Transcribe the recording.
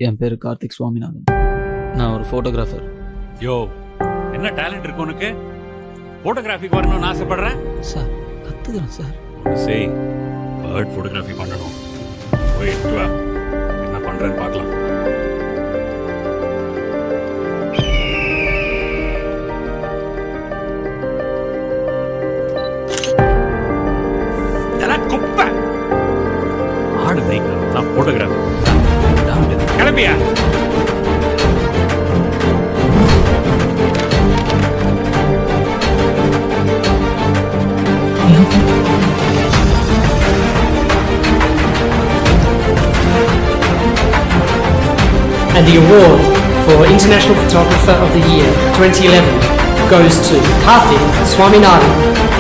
என் பேர் கார்த்திக் சுவாமிநாதன். நான் ஒரு ஃபோட்டோகிராஃபர். யோ, என்ன டேலண்ட் இருக்கு உனக்கு? போட்டோகிராஃபிக்கு வரணும்னு ஆசைப்படுறேன் சார். கற்றுக்கிறேன் சார். சரி, பேர்ட் ஃபோட்டோகிராஃபி பண்ணணும். போய் எடுத்து வா, என்ன பண்ணுறேன்னு பார்க்கலாம். இதெல்லாம் குப்பை. ஆடு மேய்க்கிறது தான் photography. கிளம்பியா? And the award for International Photographer of the Year 2011 goes to Karthik Swaminathan.